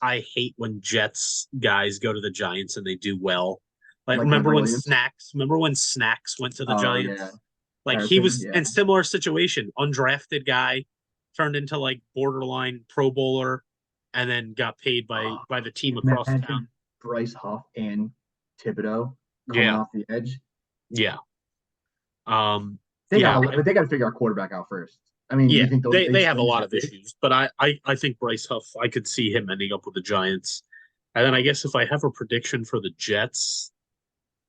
I hate when Jets guys go to the Giants and they do well. Like remember when Snacks went to the Giants? Yeah. Like he was in similar situation, undrafted guy, turned into like borderline Pro Bowler, and then got paid by the team across town. Bryce Huff and Thibodeau coming off the edge. Yeah. They got to figure our quarterback out first. I mean, you think they have a lot of issues, but I think Bryce Huff, I could see him ending up with the Giants. And then I guess if I have a prediction for the Jets,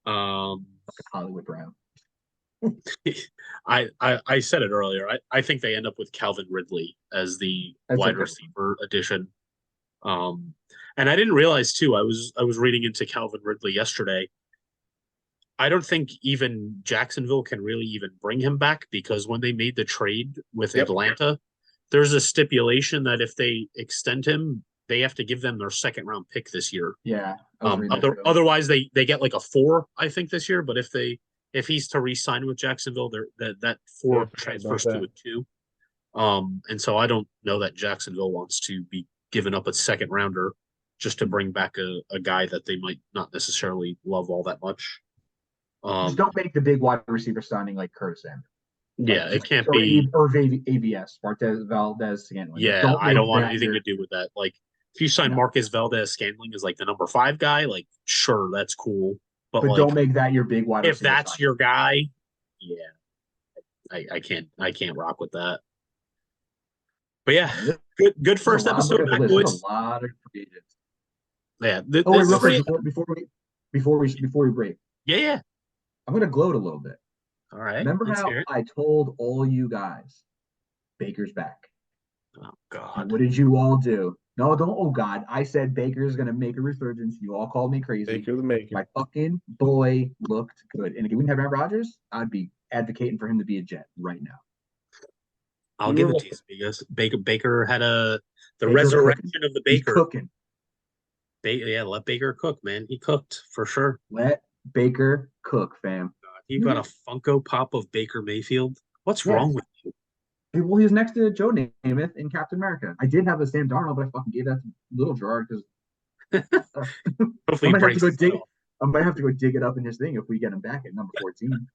Hollywood Brown. I said it earlier. I think they end up with Calvin Ridley as the wide receiver addition. And I didn't realize too. I was reading into Calvin Ridley yesterday. I don't think even Jacksonville can really even bring him back, because when they made the trade with Atlanta, there's a stipulation that if they extend him, they have to give them their second round pick this year. Yeah. Otherwise, they get like a 4, I think, this year. But if he's to re-sign with Jacksonville, that 4 transfers to a 2. And so I don't know that Jacksonville wants to be giving up a second rounder just to bring back a guy that they might not necessarily love all that much. Just don't make the big wide receiver signing like Curtis Samuel. Yeah, Like, it can't or be. AVS, Martez Valdez Scantling. Like, Yeah, don't I make don't want that anything your to do with that. Like, if you sign no, Marcus Valdez Scantling as like the number 5 guy, like, sure, that's cool. But but like, don't make that your big wide if receiver that's signing. your guy, yeah, I can't rock with that. But yeah, Man, good there's a first lot. I'm looking episode at the back, list. There's a boys. lot of free agents. Yeah, Oh wait, this real is quick free. before we break, Yeah. I'm gonna gloat a little bit. All right, Remember let's how hear it. I told all you guys Baker's back? Oh And God. what did you all do? No, don't. Oh God, I said Baker's gonna make a resurgence. You all called me crazy. Baker the Maker. My fucking boy looked good. And if we didn't have Aaron Rodgers, I'd be advocating for him to be a Jet right now. I'll We give were it to you because Baker had the Baker cooking. resurrection of the He's Baker. cooking. Yeah, let Baker cook, man. He cooked for sure. Let Baker cook, fam. You got a Funko Pop of Baker Mayfield. What's Yeah. wrong with you? Well, he was next to Joe Namath in Captain America. I did have a Sam Darnold, but I fucking gave that to Little Gerard because I Hopefully, he might have to breaks go his head dig. off. I might have to go dig it up in his thing if we get him back at number 14.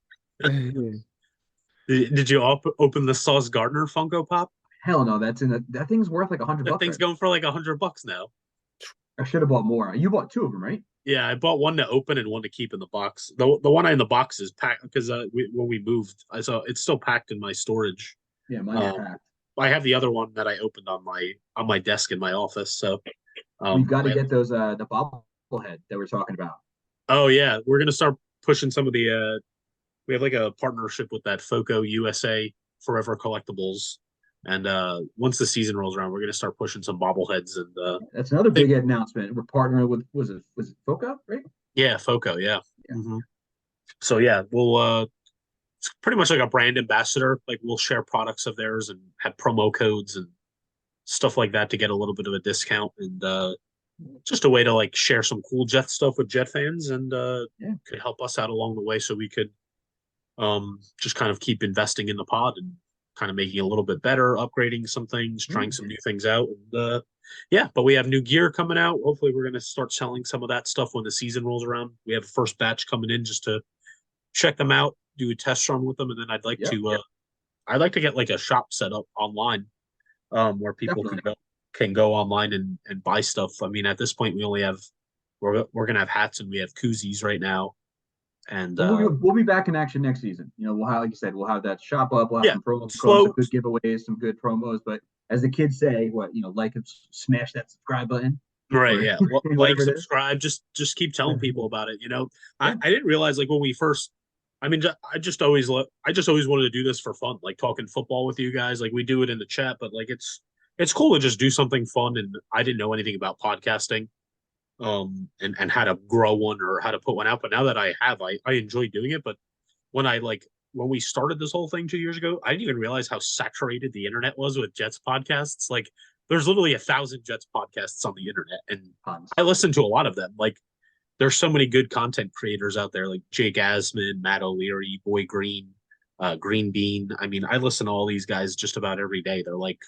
Did you open the Sauce Gardner Funko Pop? Hell no, that thing's worth like $100 That thing's right going for like $100 now. I should have bought more. You bought 2 of them, right? Yeah, I bought one to open and one to keep in the box. The one in the box is packed because when we moved, I saw it's still packed in my storage. Yeah, mine's packed. I have the other one that I opened on my desk in my office. So We've got to I, get those the bobblehead that we're talking about. oh yeah, we're gonna start pushing some of the we have like a partnership with that Foco USA Forever Collectibles. And once the season rolls around, we're gonna start pushing some bobbleheads and That's another big announcement. We're partnering with was it Foco, right? yeah, Foco, yeah. Yeah. Mm-hmm. So yeah, we'll it's pretty much like a brand ambassador. Like we'll share products of theirs and have promo codes and stuff like that to get a little bit of a discount and just a way to like share some cool Jet stuff with Jet fans and could help us out along the way so we could just kind of keep investing in the pod and kind of making it a little bit better, upgrading some things, trying some new things out. And yeah, but we have new gear coming out. Hopefully we're going to start selling some of that stuff when the season rolls around. We have a first batch coming in just to check them out, do a test run with them, and then I'd like to get like a shop set up online where people can go online and buy stuff. I mean, at this point, we only have we're gonna have hats and we have koozies right now, and We'll be back in action next season. We'll have, like you said, we'll have that shop up. We'll have some promo codes, some good giveaways, some good promos. But as the kids say, like and smash that subscribe button. Right, yeah. Well, like, subscribe, just keep telling people about it. I didn't realize like when we first. I mean, I just always wanted to do this for fun, like talking football with you guys. Like we do it in the chat, but like it's cool to just do something fun. And I didn't know anything about podcasting, and how to grow one or how to put one out. But now that I have, I enjoy doing it. But when we started this whole thing 2 years ago, I didn't even realize how saturated the internet was with Jets podcasts. Like there's literally 1,000 Jets podcasts on the internet, and I listen to a lot of them. Like there's so many good content creators out there, like Jake Asman, Matt O'Leary, Boy Green, Green Bean. I mean, I listen to all these guys just about every day. They're like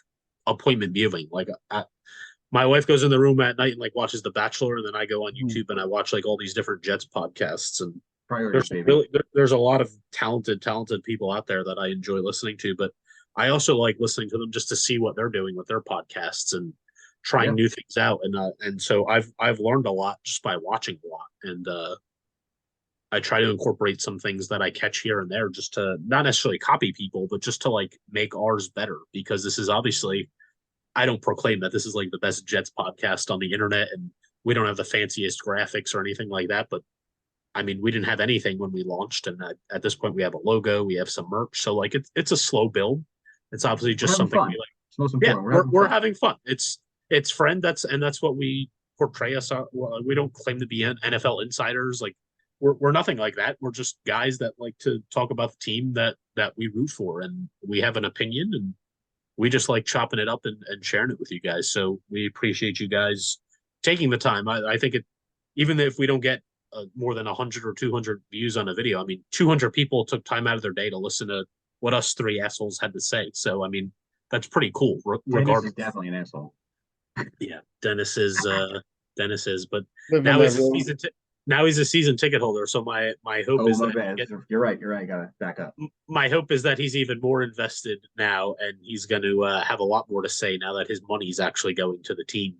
appointment viewing. Like my wife goes in the room at night and like watches The Bachelor, and then I go on YouTube and I watch like all these different Jets podcasts. And there's a lot of talented people out there that I enjoy listening to, but I also like listening to them just to see what they're doing with their podcasts and trying new things out. And so I've learned a lot just by watching a lot. And I try to incorporate some things that I catch here and there just to not necessarily copy people, but just to like make ours better, because this is obviously, I don't proclaim that this is like the best Jets podcast on the internet, and we don't have the fanciest graphics or anything like that. But I mean, we didn't have anything when we launched, and at this point, we have a logo, we have some merch. So like, it's a slow build. It's obviously just something we like. It's most important. We're having fun. It's friend. That's what we portray us. We don't claim to be NFL insiders. Like we're nothing like that. We're just guys that like to talk about the team that we root for, and we have an opinion, and we just like chopping it up and sharing it with you guys. So we appreciate you guys taking the time. I think even if we don't get more than 100 or 200 views on a video, I mean, 200 people took time out of their day to listen to what us three assholes had to say. So, I mean, that's pretty cool. Dennis Regardless, is definitely an asshole. yeah, Dennis is, but Live in now that he's a room. now he's a season ticket holder. So my hope Oh, is my that bad. You're right. Gotta back up. my hope is that he's even more invested now, and he's going to have a lot more to say now that his money's actually going to the team.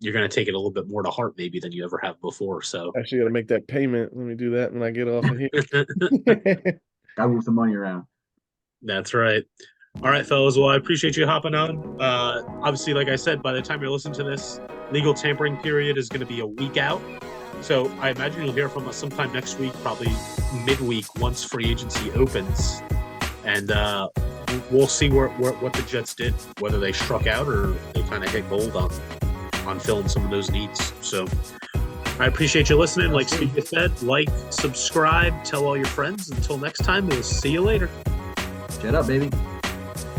You're going to take it a little bit more to heart maybe than you ever have before. So Actually, got to make that payment. Let me do that when I get off of here. Gotta move some money around. that's right. All right, fellas. Well, I appreciate you hopping on. Obviously, like I said, by the time you're listening to this, legal tampering period is going to be a week out. So I imagine you'll hear from us sometime next week, probably midweek once free agency opens. And we'll see what the Jets did, whether they struck out or they kind of hit gold on filling some of those needs. So I appreciate you listening. Like Steve said, like, subscribe, tell all your friends. Until next time, we'll see you later. Shut up, baby.